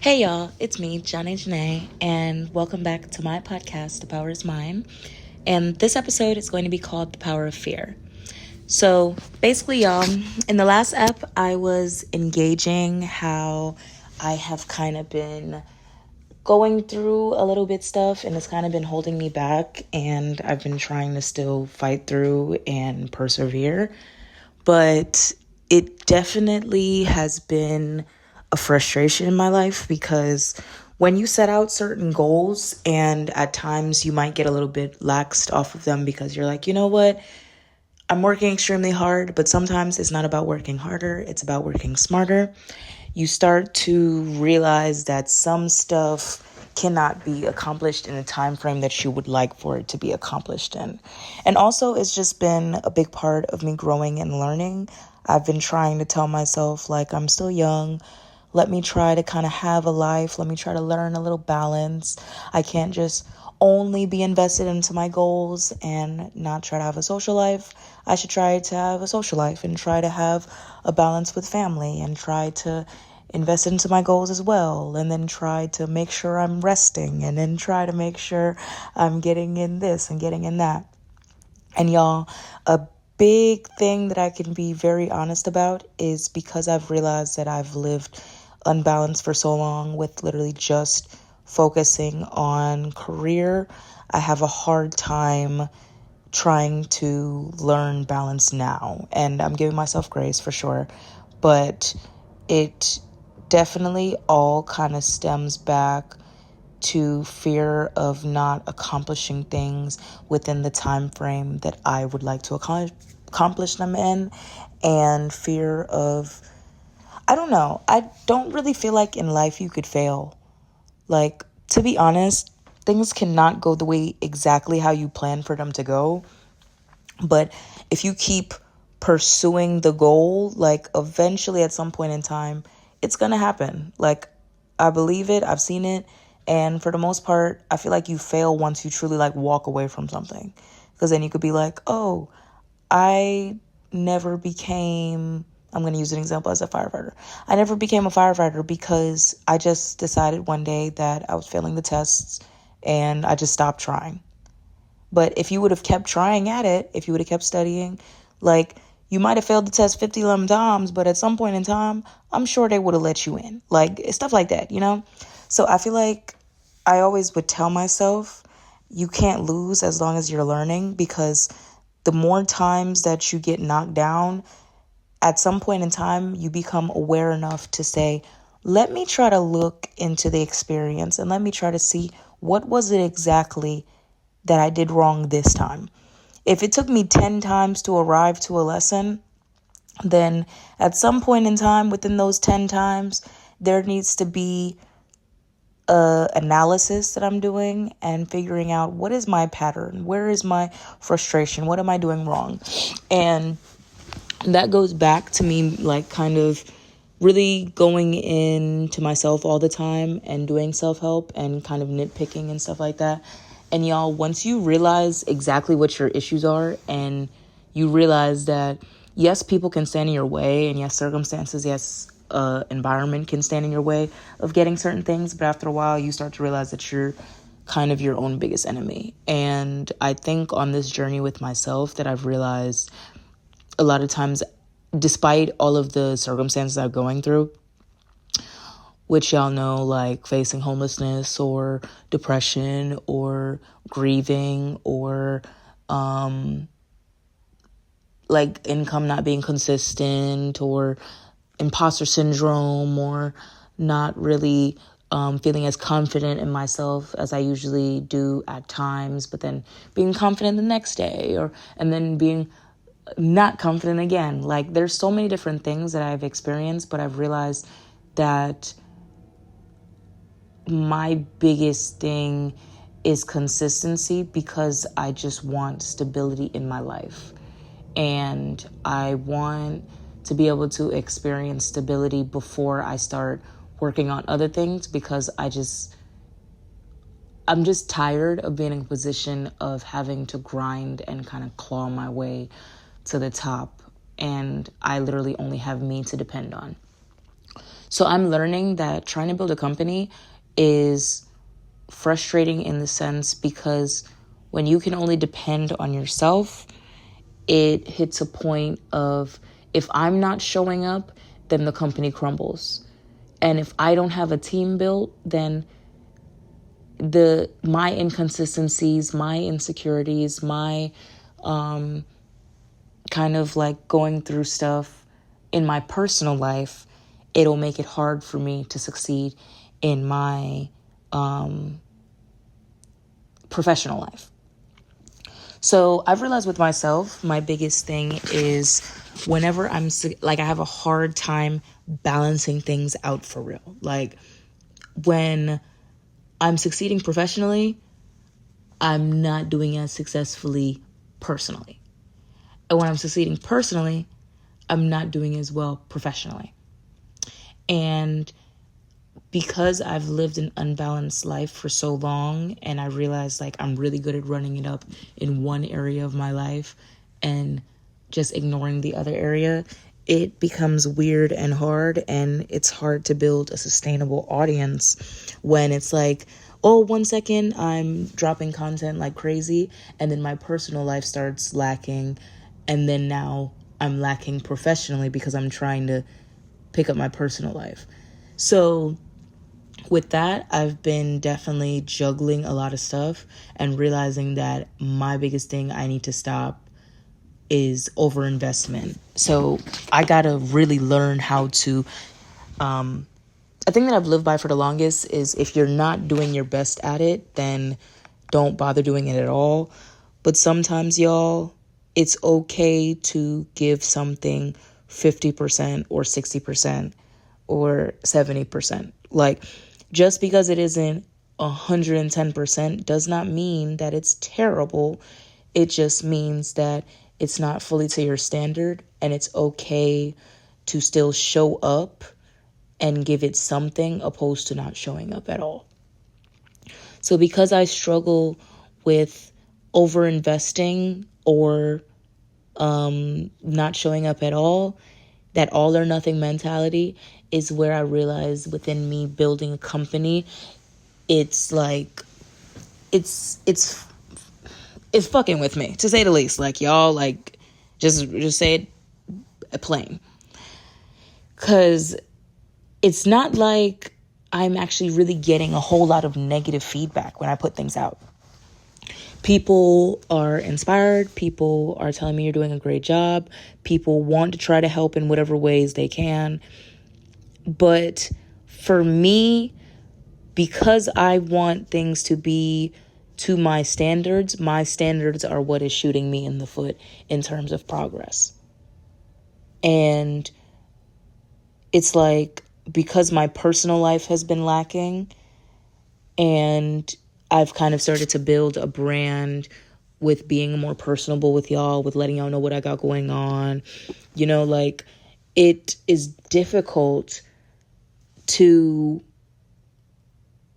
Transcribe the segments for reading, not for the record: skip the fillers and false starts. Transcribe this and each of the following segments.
Hey y'all, it's me, Zhanae, and welcome back to my podcast, The Power is Mine. And this episode is going to be called The Power of Fear. So basically, y'all, in the last ep, I was engaging how I have kind of been going through a little bit stuff and it's kind of been holding me back, and I've been trying to still fight through and persevere. But it definitely has been a frustration in my life because when you set out certain goals and at times you might get a little bit laxed off of them because you're like, you know what? I'm working extremely hard, but sometimes it's not about working harder. It's about working smarter. You start to realize that some stuff cannot be accomplished in a time frame that you would like for it to be accomplished in. And also, it's just been a big part of me growing and learning. I've been trying to tell myself, like, I'm still young. Let me try to kind of have a life. Let me try to learn a little balance. I can't just only be invested into my goals and not try to have a social life. I should try to have a social life and try to have a balance with family and try to invest into my goals as well, and then try to make sure I'm resting, and then try to make sure I'm getting in this and getting in that. And y'all, a big thing that I can be very honest about is because I've realized that I've lived unbalanced for so long with literally just focusing on career. I have a hard time trying to learn balance now, and I'm giving myself grace for sure, but it definitely all kind of stems back to fear of not accomplishing things within the time frame that I would like to accomplish them in, and fear of, I don't know, I don't really feel like in life you could fail. Like, to be honest, things cannot go the way exactly how you plan for them to go. But if you keep pursuing the goal, like eventually at some point in time, it's going to happen. Like, I believe it. I've seen it. And for the most part, I feel like you fail once you truly like walk away from something. Because then you could be like, oh, I never became, I'm going to use an example as a firefighter. I never became a firefighter because I just decided one day that I was failing the tests and I just stopped trying. But if you would have kept trying at it, if you would have kept studying, like, you might have failed the test 50 times, but at some point in time, I'm sure they would have let you in. Like, stuff like that, you know? So I feel like I always would tell myself, you can't lose as long as you're learning, because the more times that you get knocked down, at some point in time, you become aware enough to say, let me try to look into the experience and let me try to see what was it exactly that I did wrong this time. If it took me 10 times to arrive to a lesson, then at some point in time within those 10 times, there needs to be a analysis that I'm doing and figuring out what is my pattern, where is my frustration, what am I doing wrong? And that goes back to me like kind of really going into myself all the time and doing self-help and kind of nitpicking and stuff like that. And y'all, once you realize exactly what your issues are and you realize that, yes, people can stand in your way, and yes, circumstances, yes, environment can stand in your way of getting certain things, but after a while, you start to realize that you're kind of your own biggest enemy. And I think on this journey with myself that I've realized a lot of times, despite all of the circumstances I'm going through, which y'all know, like facing homelessness or depression or grieving or like income not being consistent or imposter syndrome or not really feeling as confident in myself as I usually do at times, but then being confident the next day, or and then being not confident again. Like, there's so many different things that I've experienced, but I've realized that my biggest thing is consistency, because I just want stability in my life. And I want to be able to experience stability before I start working on other things, because I'm just tired of being in a position of having to grind and kind of claw my way to the top. And I literally only have me to depend on. So I'm learning that trying to build a company is frustrating in the sense because when you can only depend on yourself, it hits a point of if I'm not showing up, then the company crumbles. And if I don't have a team built, then my inconsistencies, my insecurities, my kind of like going through stuff in my personal life, it'll make it hard for me to succeed in my professional life. So I've realized with myself, my biggest thing is whenever I have a hard time balancing things out for real. Like when I'm succeeding professionally, I'm not doing as successfully personally. And when I'm succeeding personally, I'm not doing as well professionally. And because I've lived an unbalanced life for so long, and I realized like I'm really good at running it up in one area of my life and just ignoring the other area, it becomes weird and hard, and it's hard to build a sustainable audience when it's like, oh, 1 second I'm dropping content like crazy, and then my personal life starts lacking, and then now I'm lacking professionally because I'm trying to pick up my personal life. So with that, I've been definitely juggling a lot of stuff and realizing that my biggest thing I need to stop is overinvestment. So I gotta really learn how to, a thing that I've lived by for the longest is if you're not doing your best at it, then don't bother doing it at all. But sometimes, y'all, it's okay to give something 50% or 60% or 70%. Like, just because it isn't 110% does not mean that it's terrible. It just means that it's not fully to your standard, and it's okay to still show up and give it something opposed to not showing up at all. So because I struggle with overinvesting or not showing up at all, that all or nothing mentality is where I realize within me building a company, it's like, it's fucking with me, to say the least. Like, y'all, like, just say it plain. Because it's not like I'm actually really getting a whole lot of negative feedback when I put things out. People are inspired. People are telling me you're doing a great job. People want to try to help in whatever ways they can. But for me, because I want things to be to my standards are what is shooting me in the foot in terms of progress. And it's like, because my personal life has been lacking, and I've kind of started to build a brand with being more personable with y'all, with letting y'all know what I got going on. You know, like, it is difficult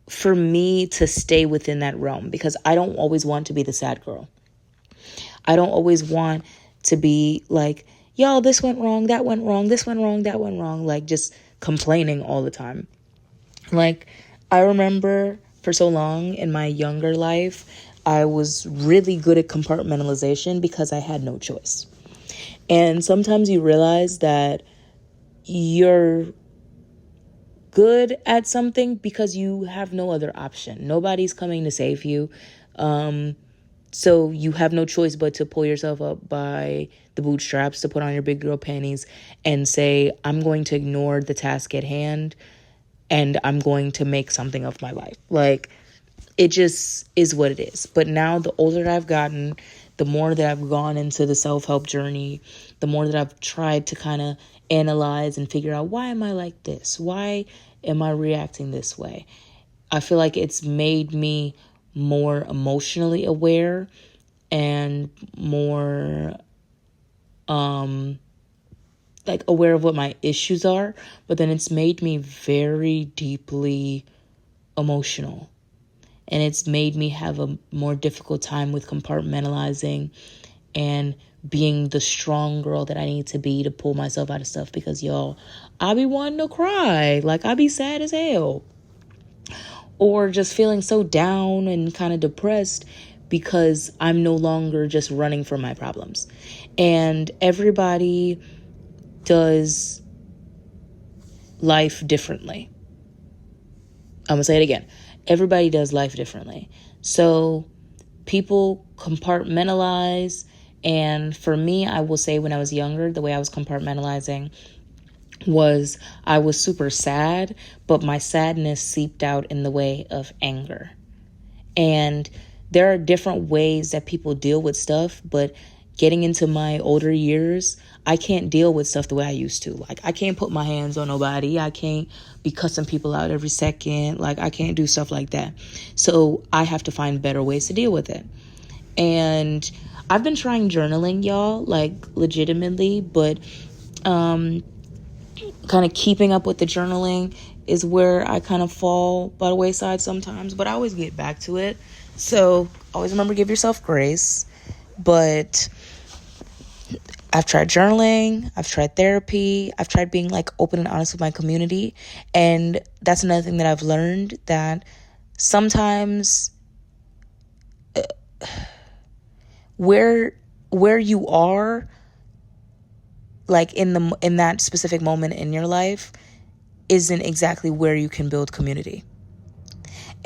for me to stay within that realm, because I don't always want to be the sad girl. I don't always want to be like, y'all, this went wrong, that went wrong, this went wrong, that went wrong, like just complaining all the time. Like, I remember for so long in my younger life, I was really good at compartmentalization because I had no choice. And sometimes you realize that you're good at something because you have no other option. Nobody's coming to save you. So you have no choice but to pull yourself up by the bootstraps, to put on your big girl panties and say, I'm going to ignore the task at hand and I'm going to make something of my life. Like, it just is what it is. But now, the older I've gotten, the more that I've gone into the self-help journey, the more that I've tried to kind of analyze and figure out, why am I like this? Why am I reacting this way? I feel like it's made me more emotionally aware and more like aware of what my issues are, but then it's made me very deeply emotional. And it's made me have a more difficult time with compartmentalizing and being the strong girl that I need to be to pull myself out of stuff, because y'all, I be wanting to cry. Like, I be sad as hell. Or just feeling so down and kind of depressed because I'm no longer just running from my problems. And everybody does life differently. I'm going to say it again. Everybody does life differently. So people compartmentalize. And for me, I will say when I was younger, the way I was compartmentalizing was I was super sad, but my sadness seeped out in the way of anger. And there are different ways that people deal with stuff, but getting into my older years, I can't deal with stuff the way I used to. Like, I can't put my hands on nobody. I can't be cussing people out every second. Like, I can't do stuff like that. So I have to find better ways to deal with it. And I've been trying journaling, y'all, like legitimately, but kind of keeping up with the journaling is where I kind of fall by the wayside sometimes, but I always get back to it. So always remember, give yourself grace. But I've tried journaling, I've tried therapy, I've tried being like open and honest with my community. And that's another thing that I've learned, that sometimes where you are, like in that specific moment in your life, isn't exactly where you can build community.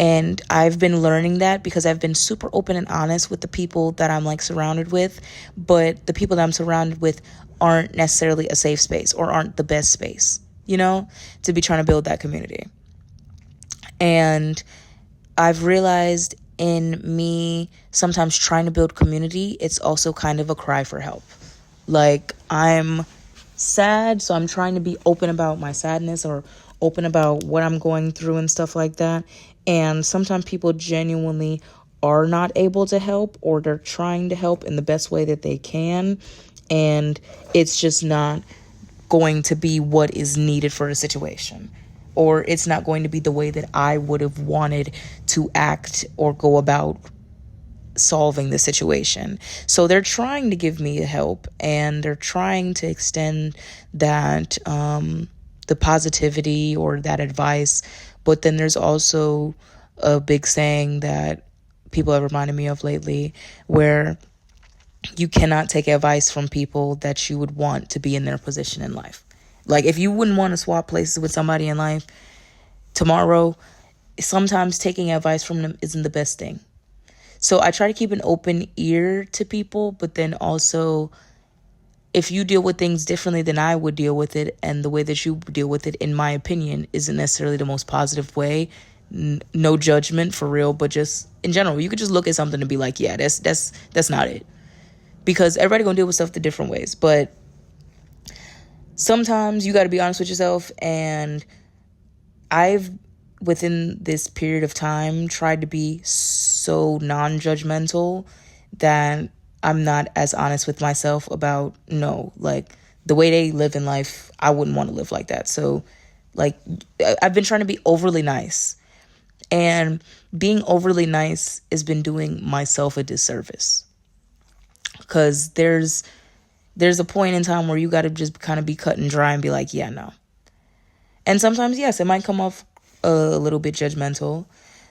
And I've been learning that because I've been super open and honest with the people that I'm like surrounded with, but the people that I'm surrounded with aren't necessarily a safe space or aren't the best space, to be trying to build that community. And I've realized in me sometimes trying to build community, it's also kind of a cry for help. Like, I'm sad, so I'm trying to be open about my sadness or open about what I'm going through and stuff like that. And sometimes people genuinely are not able to help, or they're trying to help in the best way that they can. And it's just not going to be what is needed for a situation, or it's not going to be the way that I would have wanted to act or go about solving the situation. So they're trying to give me help, and they're trying to extend that the positivity or that advice. But then there's also a big saying that people have reminded me of lately, where you cannot take advice from people that you would want to be in their position in life. Like, if you wouldn't want to swap places with somebody in life tomorrow, sometimes taking advice from them isn't the best thing. So I try to keep an open ear to people, but then also, if you deal with things differently than I would deal with it, and the way that you deal with it, in my opinion, isn't necessarily the most positive way, no judgment for real, but just in general, you could just look at something and be like, yeah, that's not it. Because everybody gonna deal with stuff the different ways. But sometimes you got to be honest with yourself. And I've, within this period of time, tried to be so non-judgmental that I'm not as honest with myself about, no, like, the way they live in life, I wouldn't want to live like that. So, like, I've been trying to be overly nice. And being overly nice has been doing myself a disservice. Because there's a point in time where you got to just kind of be cut and dry and be like, yeah, no. And sometimes, yes, it might come off a little bit judgmental.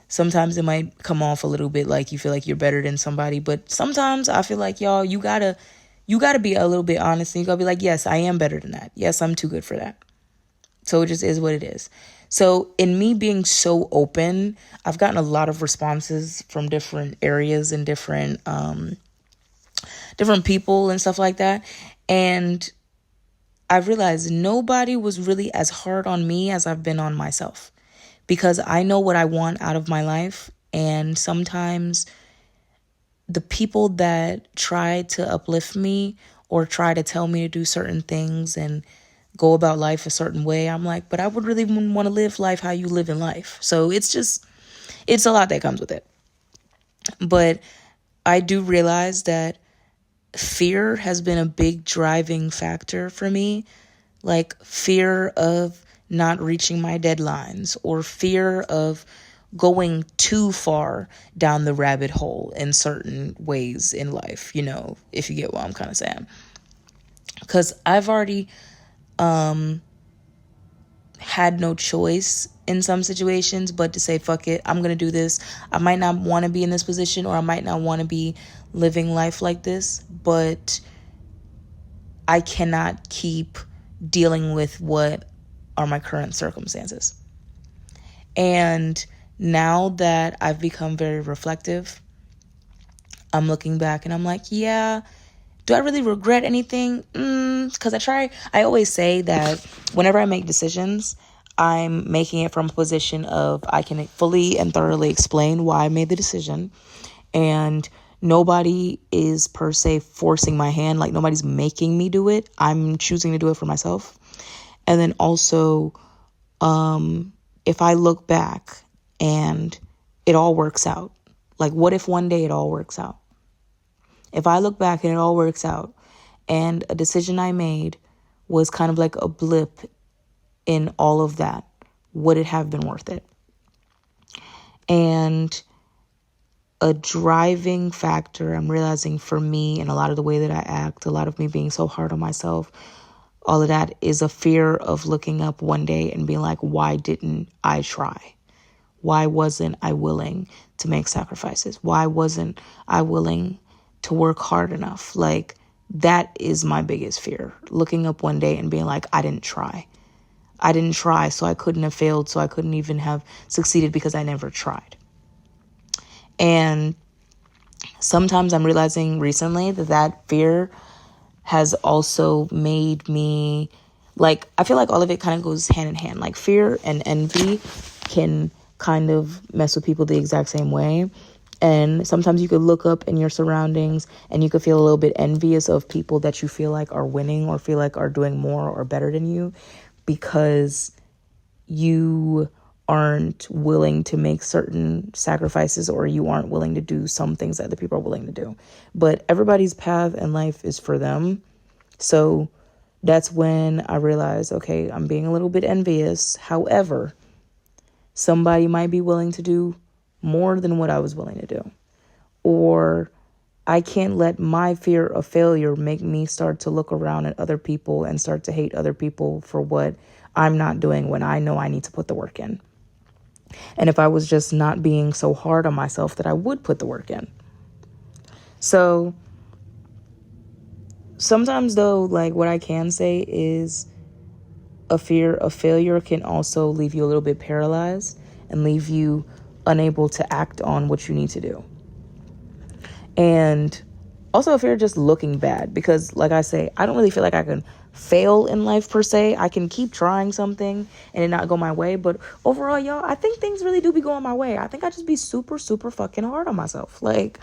Sometimes it might come off a little bit like you feel like you're better than somebody. But sometimes I feel like, y'all, you gotta be a little bit honest, and you gotta be like, yes, I am better than that. Yes, I'm too good for that. So it just is what it is. So in me being so open, I've gotten a lot of responses from different areas and different people and stuff like that. And I realized nobody was really as hard on me as I've been on myself, because I know what I want out of my life. And sometimes the people that try to uplift me or try to tell me to do certain things and go about life a certain way, I'm like, but I would really want to live life how you live in life. So it's a lot that comes with it. But I do realize that fear has been a big driving factor for me. Like, fear of not reaching my deadlines, or fear of going too far down the rabbit hole in certain ways in life, if you get what I'm kind of saying. Because I've already had no choice in some situations but to say, fuck it, I'm going to do this. I might not want to be in this position, or I might not want to be living life like this, but I cannot keep dealing with what are my current circumstances. And now that I've become very reflective, I'm looking back and I'm like, yeah, do I really regret anything? Because I always say that whenever I make decisions, I'm making it from a position of I can fully and thoroughly explain why I made the decision. And nobody is per se forcing my hand. Like, nobody's making me do it. I'm choosing to do it for myself. And then also, if I look back and it all works out, like, what if one day it all works out? If I look back and it all works out and a decision I made was kind of like a blip in all of that, would it have been worth it? And a driving factor, I'm realizing, for me and a lot of the way that I act, a lot of me being so hard on myself, all of that is a fear of looking up one day and being like, why didn't I try? Why wasn't I willing to make sacrifices? Why wasn't I willing to work hard enough? Like, that is my biggest fear. Looking up one day and being like, I didn't try. I didn't try, so I couldn't have failed, so I couldn't even have succeeded because I never tried. And sometimes I'm realizing recently that fear has also made me, like, I feel like all of it kind of goes hand in hand. Like, fear and envy can kind of mess with people the exact same way. And sometimes you could look up in your surroundings and you could feel a little bit envious of people that you feel like are winning or feel like are doing more or better than you, because you aren't willing to make certain sacrifices, or you aren't willing to do some things that other people are willing to do. But everybody's path in life is for them. So that's when I realized, okay, I'm being a little bit envious. However, somebody might be willing to do more than what I was willing to do. Or I can't let my fear of failure make me start to look around at other people and start to hate other people for what I'm not doing when I know I need to put the work in. And if I was just not being so hard on myself, that I would put the work in. So sometimes, though, like, what I can say is a fear of failure can also leave you a little bit paralyzed and leave you unable to act on what you need to do. And also a fear of just looking bad, because, like I say, I don't really feel like I can fail in life per se. I can keep trying something and it not go my way. But overall, y'all, I think things really do be going my way. I think I just be super, super fucking hard on myself. Like,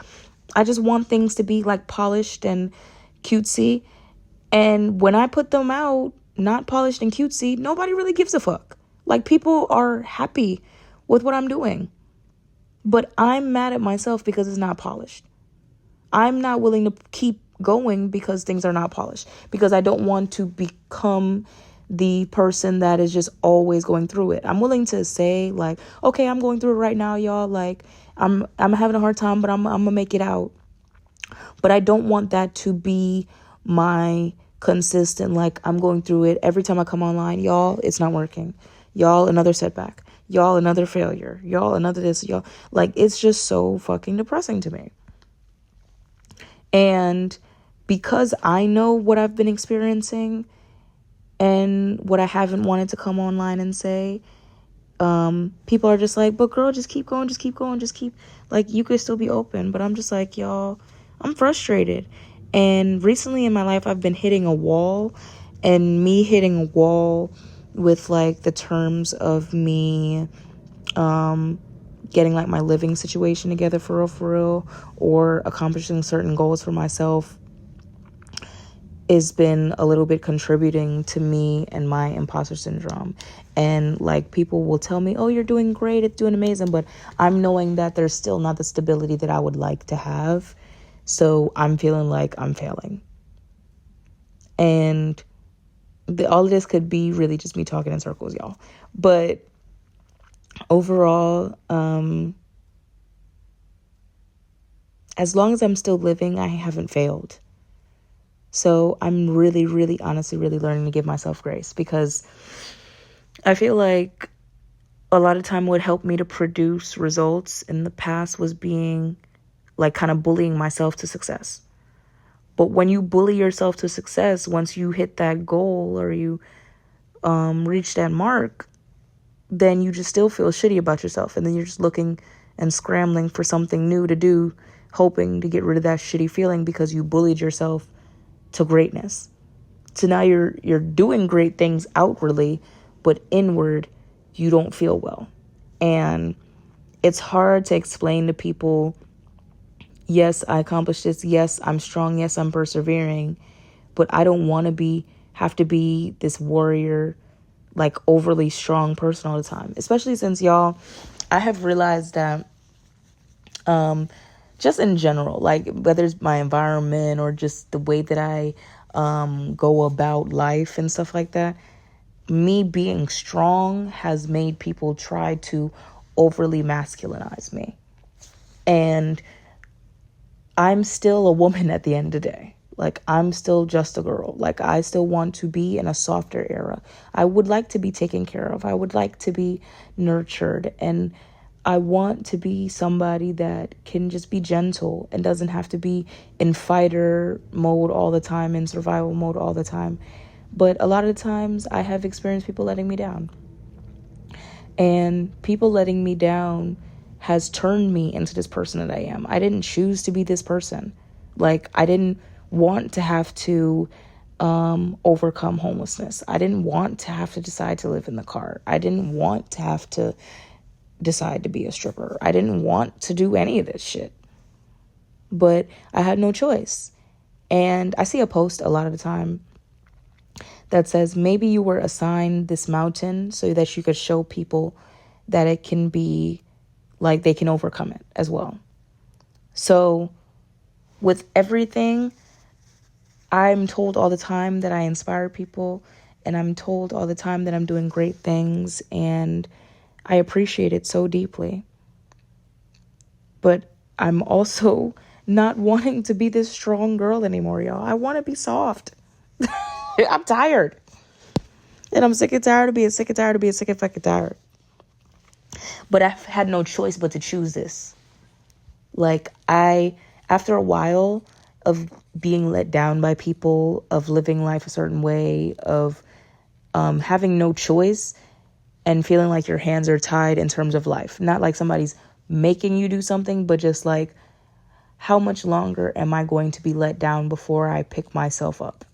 I just want things to be like polished and cutesy. And when I put them out, not polished and cutesy, nobody really gives a fuck. Like, people are happy with what I'm doing. But I'm mad at myself because it's not polished. I'm not willing to keep going because things are not polished, because I don't want to become the person that is just always going through it. I'm willing to say, like, okay, I'm going through it right now, y'all. Like, I'm having a hard time, but I'm gonna make it out. But I don't want that to be my consistent, like, I'm going through it every time I come online. Y'all, it's not working. Y'all, another setback. Y'all, another failure. Y'all, another this. Y'all, like, it's just so fucking depressing to me. And because I know what I've been experiencing and what I haven't wanted to come online and say, people are just like, but girl, just keep going, just keep going, just keep, like, you could still be open. But I'm just like, y'all, I'm frustrated. And recently in my life, I've been hitting a wall, and me hitting a wall with, like, the terms of me, getting, like, my living situation together for real, or accomplishing certain goals for myself, has been a little bit contributing to me and my imposter syndrome. And, like, people will tell me, oh, you're doing great, it's doing amazing, but I'm knowing that there's still not the stability that I would like to have. So I'm feeling like I'm failing. And all of this could be really just me talking in circles, y'all. But overall, as long as I'm still living, I haven't failed. So I'm really, really, honestly, really learning to give myself grace, because I feel like a lot of time what helped me to produce results in the past was being like kind of bullying myself to success. But when you bully yourself to success, once you hit that goal or you reach that mark, then you just still feel shitty about yourself. And then you're just looking and scrambling for something new to do, hoping to get rid of that shitty feeling because you bullied yourself to greatness. So now you're doing great things outwardly, but inward, you don't feel well. And it's hard to explain to people, yes, I accomplished this. Yes, I'm strong. Yes, I'm persevering. But I don't want to have to be this warrior, like overly strong person all the time. Especially since, y'all, I have realized that just in general, like whether it's my environment or just the way that I go about life and stuff like that, me being strong has made people try to overly masculinize me. And I'm still a woman at the end of the day. Like, I'm still just a girl. Like, I still want to be in a softer era. I would like to be taken care of. I would like to be nurtured. And I want to be somebody that can just be gentle and doesn't have to be in fighter mode all the time, in survival mode all the time. But a lot of the times I have experienced people letting me down. And people letting me down has turned me into this person that I am. I didn't choose to be this person. Like, I didn't want to have to overcome homelessness. I didn't want to have to decide to live in the car. I didn't want to have to decide to be a stripper. I didn't want to do any of this shit. But I had no choice. And I see a post a lot of the time that says, maybe you were assigned this mountain so that you could show people that it can be, like, they can overcome it as well. So with everything, I'm told all the time that I inspire people, and I'm told all the time that I'm doing great things, and I appreciate it so deeply. But I'm also not wanting to be this strong girl anymore, y'all. I want to be soft. I'm tired. And I'm sick and tired of being sick and tired of being sick and fucking tired. But I've had no choice but to choose this. Like, after a while of being let down by people, of living life a certain way, of having no choice and feeling like your hands are tied in terms of life. Not like somebody's making you do something, but just like, how much longer am I going to be let down before I pick myself up?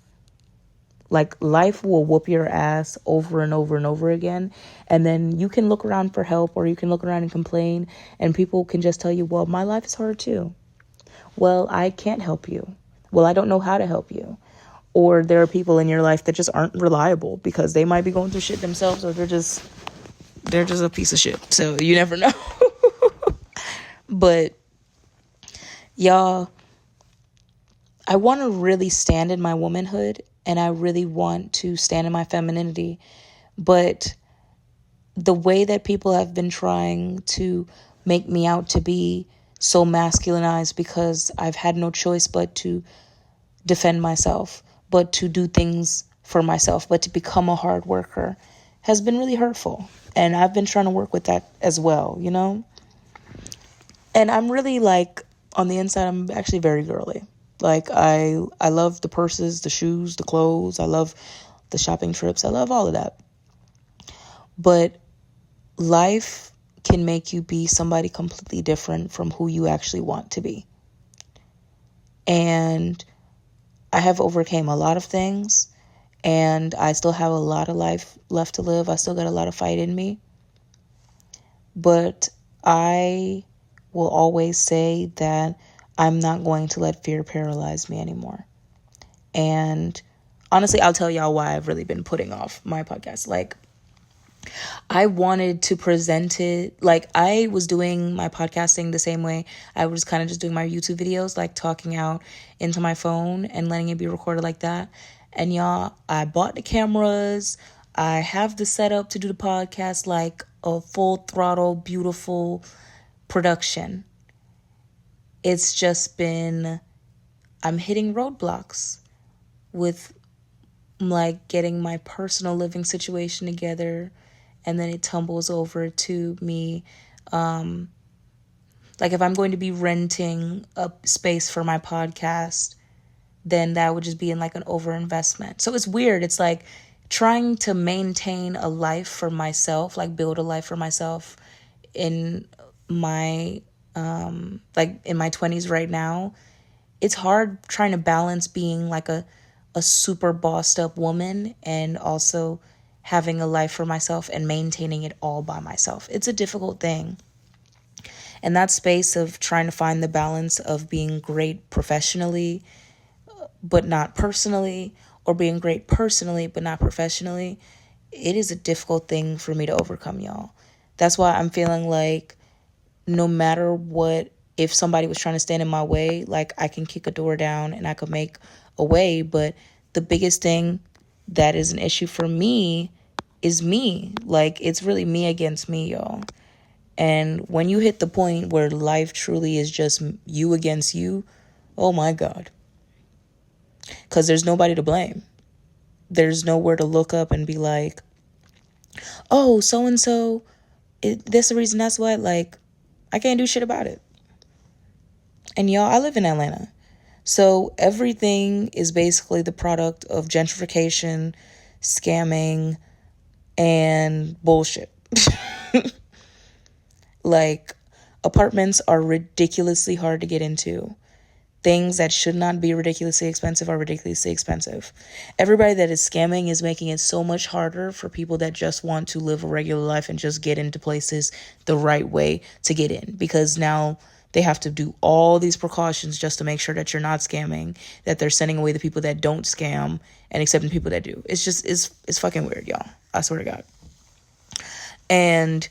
Like, life will whoop your ass over and over and over again. And then you can look around for help, or you can look around and complain, and people can just tell you, well, my life is hard too. Well, I can't help you. Well, I don't know how to help you. Or there are people in your life that just aren't reliable because they might be going through shit themselves, or they're just a piece of shit. So you never know. But y'all, I want to really stand in my womanhood, and I really want to stand in my femininity. But the way that people have been trying to make me out to be so masculinized, because I've had no choice but to defend myself, but to do things for myself, but to become a hard worker, has been really hurtful. And I've been trying to work with that as well, you know? And I'm really, like, on the inside, I'm actually very girly. Like, I love the purses, the shoes, the clothes. I love the shopping trips. I love all of that. But life can make you be somebody completely different from who you actually want to be. And I have overcame a lot of things, and I still have a lot of life left to live. I still got a lot of fight in me. But I will always say that I'm not going to let fear paralyze me anymore. And honestly, I'll tell y'all why I've really been putting off my podcast. Like, I wanted to present it, like, I was doing my podcasting the same way. I was kind of just doing my YouTube videos, like talking out into my phone and letting it be recorded like that. And y'all, I bought the cameras. I have the setup to do the podcast. Like, a full throttle, beautiful production. It's just been, I'm hitting roadblocks with like getting my personal living situation together, and then it tumbles over to me. Like if I'm going to be renting a space for my podcast, then that would just be in like an overinvestment. So it's weird. It's like trying to maintain a life for myself, like build a life for myself in my like in my 20s right now. It's hard trying to balance being like a super bossed up woman and also having a life for myself and maintaining it all by myself. It's a difficult thing. And that space of trying to find the balance of being great professionally but not personally, or being great personally but not professionally, it is a difficult thing for me to overcome, y'all. That's why I'm feeling like no matter what, if somebody was trying to stand in my way, like I can kick a door down and I could make a way. But the biggest thing that is an issue for me is me. Like it's really me against me, y'all. And when you hit the point where life truly is just you against you, oh my God. Because there's nobody to blame. There's nowhere to look up and be like, oh, so-and-so, this the reason, that's why, like, I can't do shit about it. And y'all, I live in Atlanta. So everything is basically the product of gentrification, scamming, and bullshit. Like, apartments are ridiculously hard to get into. Things that should not be ridiculously expensive are ridiculously expensive. Everybody that is scamming is making it so much harder for people that just want to live a regular life and just get into places the right way to get in. Because now they have to do all these precautions just to make sure that you're not scamming, that they're sending away the people that don't scam and accepting people that do. It's just, it's fucking weird, y'all. I swear to God. And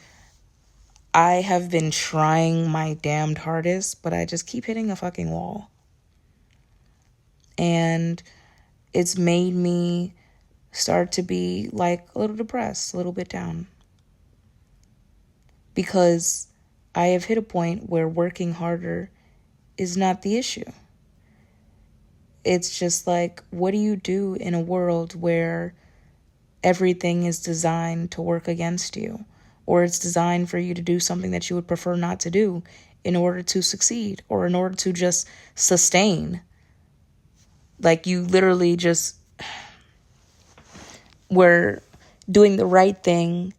I have been trying my damned hardest, but I just keep hitting a fucking wall. And it's made me start to be like a little depressed, a little bit down. Because I have hit a point where working harder is not the issue. It's just like, what do you do in a world where everything is designed to work against you? Or it's designed for you to do something that you would prefer not to do in order to succeed or in order to just sustain. Like you literally just were doing the right thing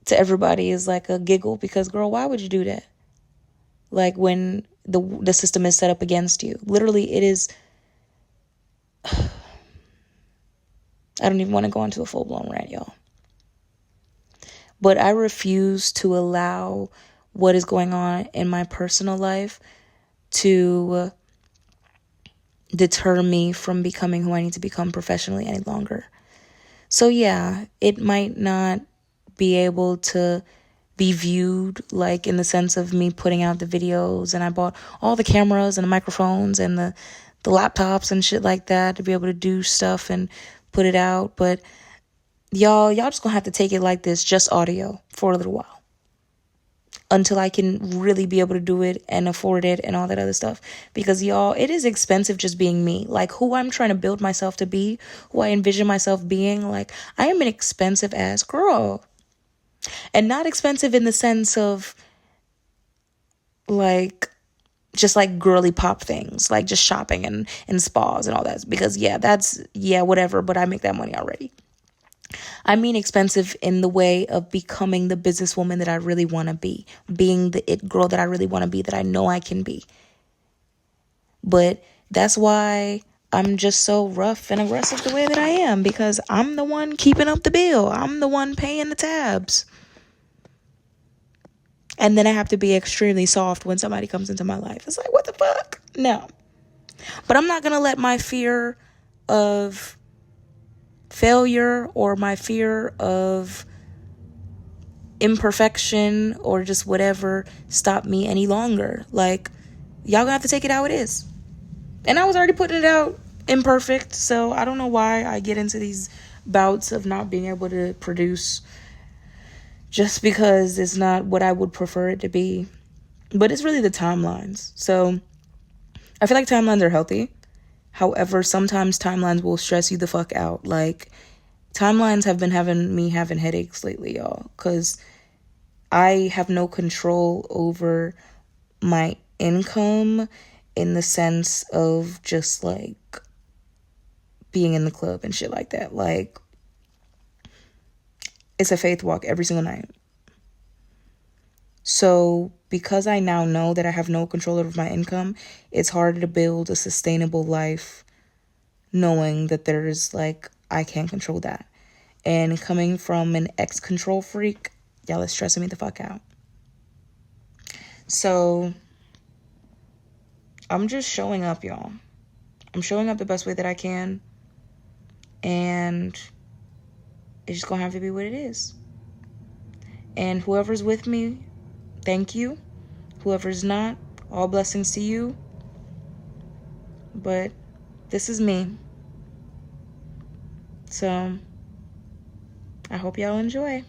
to everybody is like a giggle because, girl, why would you do that? Like when the system is set up against you. Literally, it is... I don't even want to go into a full-blown rant, y'all. But I refuse to allow what is going on in my personal life to deter me from becoming who I need to become professionally any longer. So yeah, it might not be able to be viewed like in the sense of me putting out the videos, and I bought all the cameras and the microphones and the laptops and shit like that to be able to do stuff and put it out. But y'all just gonna have to take it like this, just audio for a little while, until I can really be able to do it and afford it and all that other stuff. Because y'all, it is expensive just being me. Like who I'm trying to build myself to be, who I envision myself being. Like I am an expensive ass girl. And not expensive in the sense of like just like girly pop things, like just shopping and spas and all that. Because whatever, but I make that money already. I mean expensive in the way of becoming the businesswoman that I really want to be, being the it girl that I really want to be, that I know I can be. But that's why I'm just so rough and aggressive the way that I am, because I'm the one keeping up the bill. I'm the one paying the tabs. And then I have to be extremely soft when somebody comes into my life. It's like, what the fuck? No. But I'm not going to let my fear of failure or my fear of imperfection or just whatever stop me any longer. Like, y'all gonna have to take it how it is. And I was already putting it out imperfect, so I don't know why I get into these bouts of not being able to produce just because it's not what I would prefer it to be. But it's really the timelines. So I feel like timelines are healthy. However, sometimes timelines will stress you the fuck out. Like, timelines have been having me having headaches lately, y'all, because I have no control over my income in the sense of just like being in the club and shit like that. Like, it's a faith walk every single night. So because I now know that I have no control over my income, it's hard to build a sustainable life knowing that there's like, I can't control that. And coming from an ex-control freak, y'all, it's stressing me the fuck out. So I'm just showing up, y'all. I'm showing up the best way that I can. And it's just gonna have to be what it is. And whoever's with me, thank you. Whoever's not, all blessings to you. But this is me. So I hope y'all enjoy.